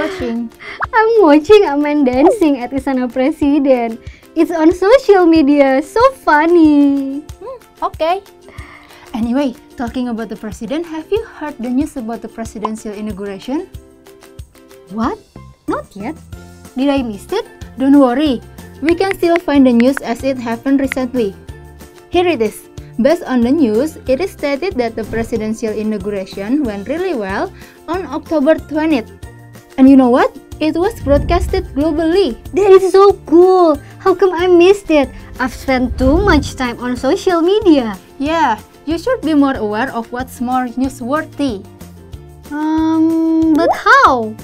watching? I'm watching a man dancing at Istana Presiden. It's on social media, so funny. Okay. Anyway, talking about the president, have you heard the news about the presidential inauguration? What? Not yet. Did I miss it? Don't worry, we can still find the news as it happened recently. Here it is. Based on the news, it is stated that the presidential inauguration went really well on October 20th. And you know what? It was broadcasted globally. That is so cool. How come I missed it? I've spent too much time on social media. Yeah, you should be more aware of what's more newsworthy. But how?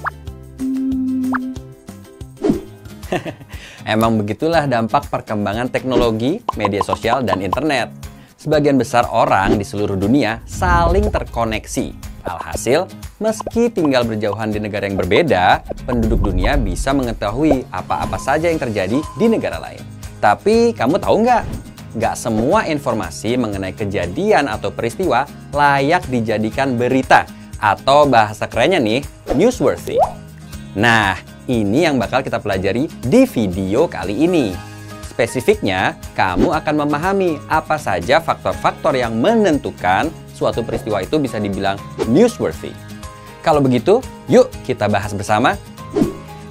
Emang begitulah dampak perkembangan teknologi, media sosial, dan internet. Sebagian besar orang di seluruh dunia saling terkoneksi. Alhasil, meski tinggal berjauhan di negara yang berbeda, penduduk dunia bisa mengetahui apa-apa saja yang terjadi di negara lain. Tapi kamu tahu nggak? Nggak semua informasi mengenai kejadian atau peristiwa layak dijadikan berita, atau bahasa kerennya nih, newsworthy. Nah, ini yang bakal kita pelajari di video kali ini. Spesifiknya, kamu akan memahami apa saja faktor-faktor yang menentukan suatu peristiwa itu bisa dibilang newsworthy. Kalau begitu, yuk kita bahas bersama.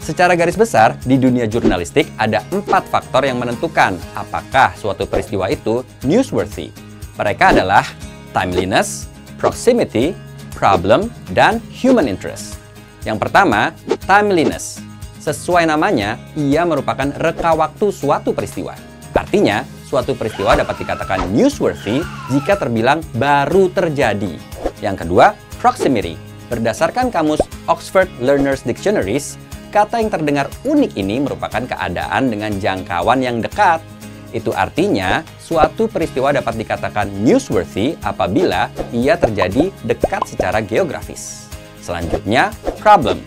Secara garis besar, di dunia jurnalistik ada 4 faktor yang menentukan apakah suatu peristiwa itu newsworthy. Mereka adalah timeliness, proximity, problem, dan human interest. Yang pertama, timeliness. Sesuai namanya, ia merupakan reka waktu suatu peristiwa. Artinya, suatu peristiwa dapat dikatakan newsworthy jika terbilang baru terjadi. Yang kedua, proximity. Berdasarkan kamus Oxford Learners Dictionaries, kata yang terdengar unik ini merupakan keadaan dengan jangkauan yang dekat. Itu artinya, suatu peristiwa dapat dikatakan newsworthy apabila ia terjadi dekat secara geografis. Selanjutnya, problem.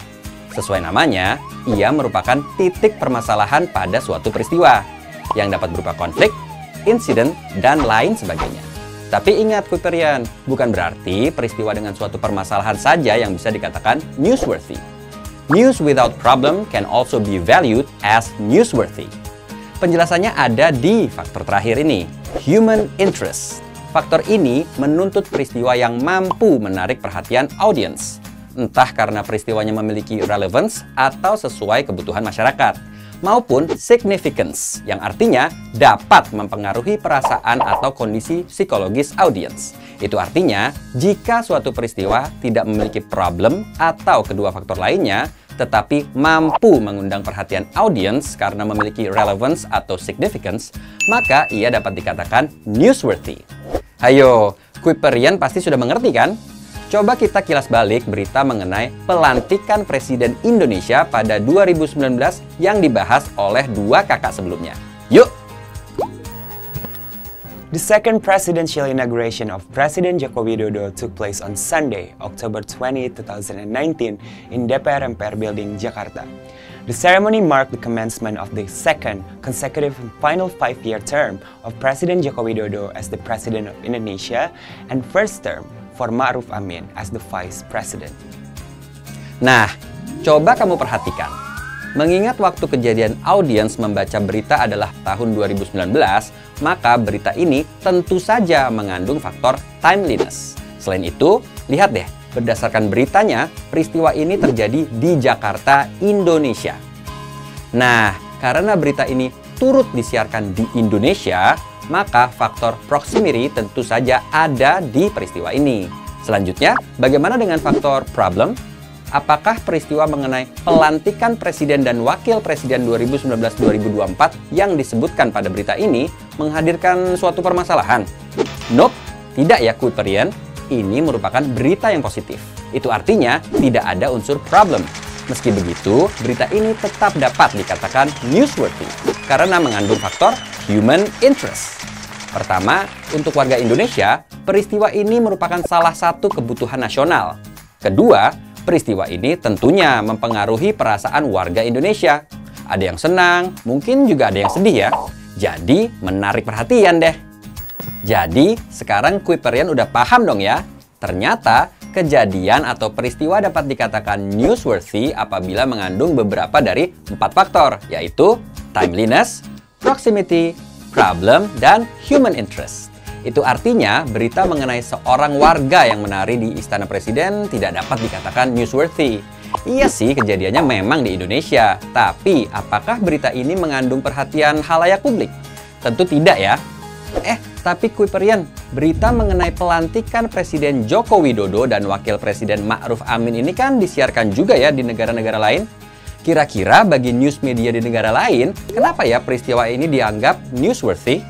Sesuai namanya, ia merupakan titik permasalahan pada suatu peristiwa yang dapat berupa konflik, insiden, dan lain sebagainya. Tapi ingat Kuiperian, bukan berarti peristiwa dengan suatu permasalahan saja yang bisa dikatakan newsworthy. News without problem can also be valued as newsworthy. Penjelasannya ada di faktor terakhir ini, human interest. Faktor ini menuntut peristiwa yang mampu menarik perhatian audiens, entah karena peristiwanya memiliki relevance atau sesuai kebutuhan masyarakat, maupun significance, yang artinya dapat mempengaruhi perasaan atau kondisi psikologis audiens. Itu artinya, jika suatu peristiwa tidak memiliki problem atau kedua faktor lainnya, tetapi mampu mengundang perhatian audiens karena memiliki relevance atau significance, maka ia dapat dikatakan newsworthy. Hayo, Kuiperian pasti sudah mengerti kan? Coba kita kilas balik berita mengenai pelantikan Presiden Indonesia pada 2019 yang dibahas oleh 2 kakak sebelumnya. Yuk! The second presidential inauguration of President Joko Widodo took place on Sunday, October 20, 2019 in DPR MPR Building, Jakarta. The ceremony marked the commencement of the second consecutive and final 5-year term of President Joko Widodo as the President of Indonesia and first term for Ma'ruf Amin as the Vice President. Nah, coba kamu perhatikan. Mengingat waktu kejadian audiens membaca berita adalah tahun 2019, maka berita ini tentu saja mengandung faktor timeliness. Selain itu, lihat deh, berdasarkan beritanya, peristiwa ini terjadi di Jakarta, Indonesia. Nah, karena berita ini turut disiarkan di Indonesia, maka faktor proximity tentu saja ada di peristiwa ini. Selanjutnya, bagaimana dengan faktor problem? Apakah peristiwa mengenai pelantikan Presiden dan Wakil Presiden 2019-2024 yang disebutkan pada berita ini menghadirkan suatu permasalahan? Nope, tidak ya Kuiperian. Ini merupakan berita yang positif. Itu artinya tidak ada unsur problem. Meski begitu, berita ini tetap dapat dikatakan newsworthy karena mengandung faktor human interest. Pertama, untuk warga Indonesia, peristiwa ini merupakan salah satu kebutuhan nasional. Kedua, peristiwa ini tentunya mempengaruhi perasaan warga Indonesia. Ada yang senang, mungkin juga ada yang sedih ya. Jadi, menarik perhatian deh. Jadi, sekarang Kuiperian udah paham dong ya. Ternyata, Kejadian atau peristiwa dapat dikatakan newsworthy apabila mengandung beberapa dari 4 faktor, yaitu timeliness, proximity, problem, dan human interest. Itu artinya berita mengenai seorang warga yang menari di Istana Presiden tidak dapat dikatakan newsworthy. Iya sih, kejadiannya memang di Indonesia, tapi apakah berita ini mengandung perhatian khalayak publik? Tentu tidak ya. Tapi Kuiperian, berita mengenai pelantikan Presiden Joko Widodo dan Wakil Presiden Ma'ruf Amin ini kan disiarkan juga ya di negara-negara lain. Kira-kira bagi news media di negara lain, kenapa ya peristiwa ini dianggap newsworthy?